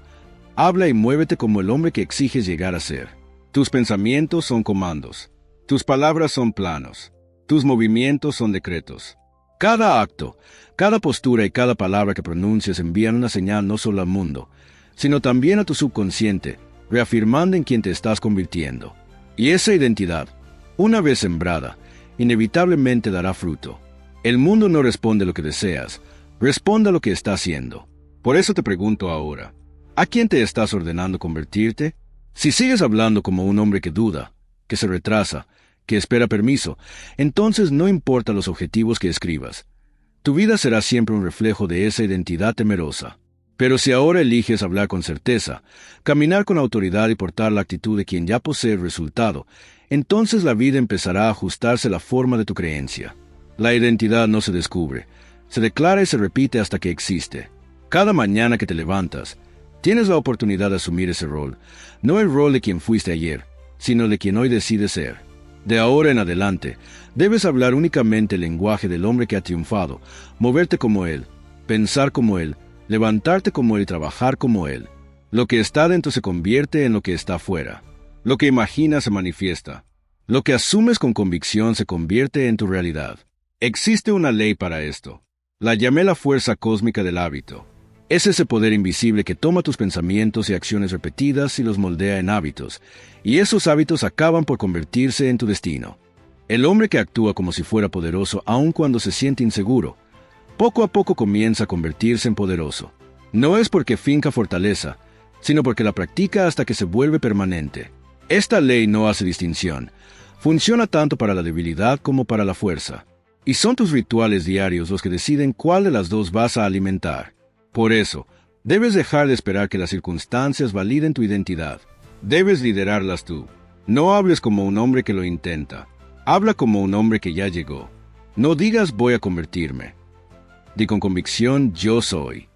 Habla y muévete como el hombre que exiges llegar a ser. Tus pensamientos son comandos. Tus palabras son planos. Tus movimientos son decretos. Cada acto, cada postura y cada palabra que pronuncias envían una señal no solo al mundo, sino también a tu subconsciente, reafirmando en quién te estás convirtiendo. Y esa identidad, una vez sembrada, inevitablemente dará fruto. El mundo no responde lo que deseas, responde a lo que está haciendo. Por eso te pregunto ahora, ¿a quién te estás ordenando convertirte? Si sigues hablando como un hombre que duda, que se retrasa, que espera permiso, entonces no importa los objetivos que escribas. Tu vida será siempre un reflejo de esa identidad temerosa. Pero si ahora eliges hablar con certeza, caminar con autoridad y portar la actitud de quien ya posee el resultado, entonces la vida empezará a ajustarse a la forma de tu creencia. La identidad no se descubre, se declara y se repite hasta que existe. Cada mañana que te levantas, tienes la oportunidad de asumir ese rol, no el rol de quien fuiste ayer, sino de quien hoy decides ser. De ahora en adelante, debes hablar únicamente el lenguaje del hombre que ha triunfado, moverte como él, pensar como él, levantarte como él y trabajar como él. Lo que está dentro se convierte en lo que está fuera. Lo que imaginas se manifiesta. Lo que asumes con convicción se convierte en tu realidad. Existe una ley para esto. La llamé la fuerza cósmica del hábito. Es ese poder invisible que toma tus pensamientos y acciones repetidas y los moldea en hábitos, y esos hábitos acaban por convertirse en tu destino. El hombre que actúa como si fuera poderoso aun cuando se siente inseguro, poco a poco comienza a convertirse en poderoso. No es porque finca fortaleza, sino porque la practica hasta que se vuelve permanente. Esta ley no hace distinción. Funciona tanto para la debilidad como para la fuerza. Y son tus rituales diarios los que deciden cuál de las dos vas a alimentar. Por eso, debes dejar de esperar que las circunstancias validen tu identidad. Debes liderarlas tú. No hables como un hombre que lo intenta. Habla como un hombre que ya llegó. No digas voy a convertirme. Di con convicción yo soy.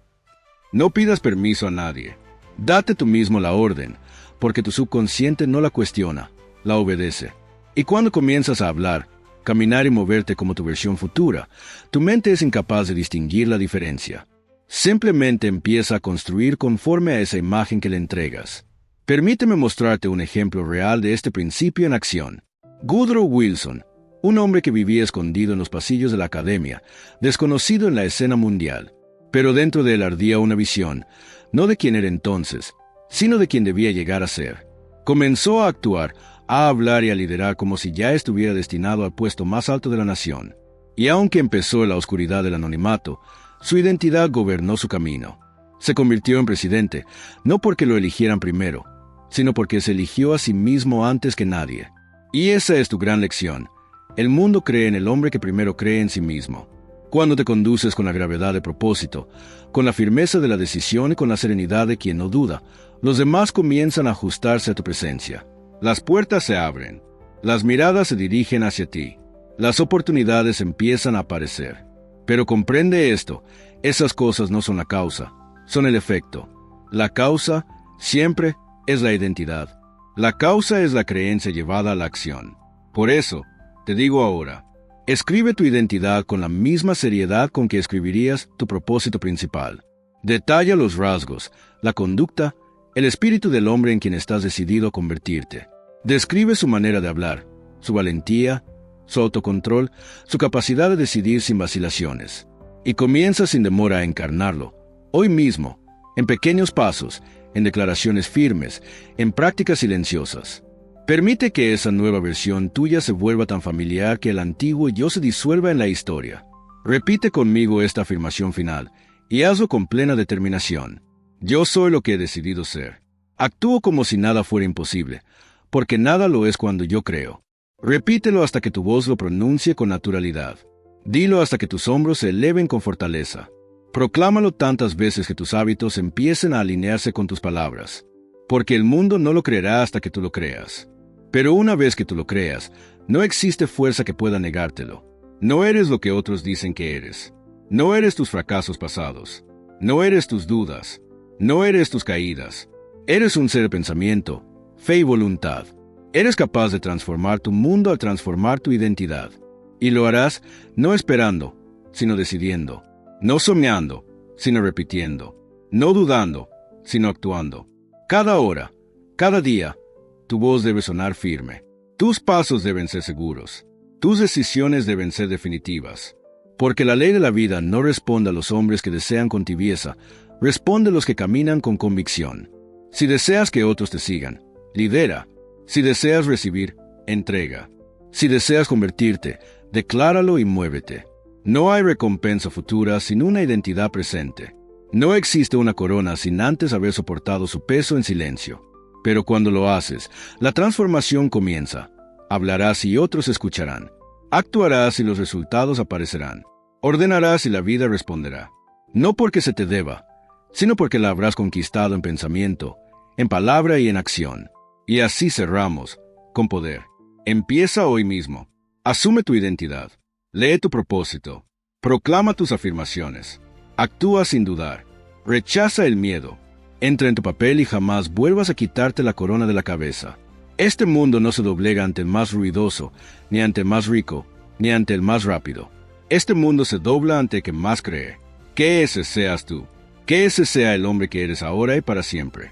No pidas permiso a nadie. Date tú mismo la orden, porque tu subconsciente no la cuestiona, la obedece. Y cuando comienzas a hablar, caminar y moverte como tu versión futura, tu mente es incapaz de distinguir la diferencia. Simplemente empieza a construir conforme a esa imagen que le entregas. Permíteme mostrarte un ejemplo real de este principio en acción. Woodrow Wilson, un hombre que vivía escondido en los pasillos de la academia, desconocido en la escena mundial, pero dentro de él ardía una visión, no de quien era entonces, sino de quien debía llegar a ser. Comenzó a actuar, a hablar y a liderar como si ya estuviera destinado al puesto más alto de la nación. Y aunque empezó en la oscuridad del anonimato, su identidad gobernó su camino. Se convirtió en presidente, no porque lo eligieran primero, sino porque se eligió a sí mismo antes que nadie. Y esa es tu gran lección. El mundo cree en el hombre que primero cree en sí mismo. Cuando te conduces con la gravedad de propósito, con la firmeza de la decisión y con la serenidad de quien no duda, los demás comienzan a ajustarse a tu presencia. Las puertas se abren, las miradas se dirigen hacia ti, las oportunidades empiezan a aparecer. Pero comprende esto, esas cosas no son la causa, son el efecto. La causa, siempre, es la identidad. La causa es la creencia llevada a la acción. Por eso, te digo ahora, escribe tu identidad con la misma seriedad con que escribirías tu propósito principal. Detalla los rasgos, la conducta, el espíritu del hombre en quien estás decidido a convertirte. Describe su manera de hablar, su valentía, su autocontrol, su capacidad de decidir sin vacilaciones. Y comienza sin demora a encarnarlo, hoy mismo, en pequeños pasos, en declaraciones firmes, en prácticas silenciosas. Permite que esa nueva versión tuya se vuelva tan familiar que el antiguo yo se disuelva en la historia. Repite conmigo esta afirmación final, y hazlo con plena determinación. Yo soy lo que he decidido ser. Actúo como si nada fuera imposible, porque nada lo es cuando yo creo. Repítelo hasta que tu voz lo pronuncie con naturalidad. Dilo hasta que tus hombros se eleven con fortaleza. Proclámalo tantas veces que tus hábitos empiecen a alinearse con tus palabras, porque el mundo no lo creerá hasta que tú lo creas. Pero una vez que tú lo creas, no existe fuerza que pueda negártelo. No eres lo que otros dicen que eres. No eres tus fracasos pasados. No eres tus dudas. No eres tus caídas. Eres un ser de pensamiento, fe y voluntad. Eres capaz de transformar tu mundo al transformar tu identidad. Y lo harás no esperando, sino decidiendo. No soñando, sino repitiendo. No dudando, sino actuando. Cada hora, cada día, tu voz debe sonar firme. Tus pasos deben ser seguros. Tus decisiones deben ser definitivas. Porque la ley de la vida no responde a los hombres que desean con tibieza, responde a los que caminan con convicción. Si deseas que otros te sigan, lidera. Si deseas recibir, entrega. Si deseas convertirte, decláralo y muévete. No hay recompensa futura sin una identidad presente. No existe una corona sin antes haber soportado su peso en silencio. Pero cuando lo haces, la transformación comienza. Hablarás y otros escucharán. Actuarás y los resultados aparecerán. Ordenarás y la vida responderá. No porque se te deba, sino porque la habrás conquistado en pensamiento, en palabra y en acción. Y así cerramos, con poder. Empieza hoy mismo. Asume tu identidad. Lee tu propósito. Proclama tus afirmaciones. Actúa sin dudar. Rechaza el miedo. Entra en tu papel y jamás vuelvas a quitarte la corona de la cabeza. Este mundo no se doblega ante el más ruidoso, ni ante el más rico, ni ante el más rápido. Este mundo se dobla ante el que más cree. Que ese seas tú. Que ese sea el hombre que eres ahora y para siempre.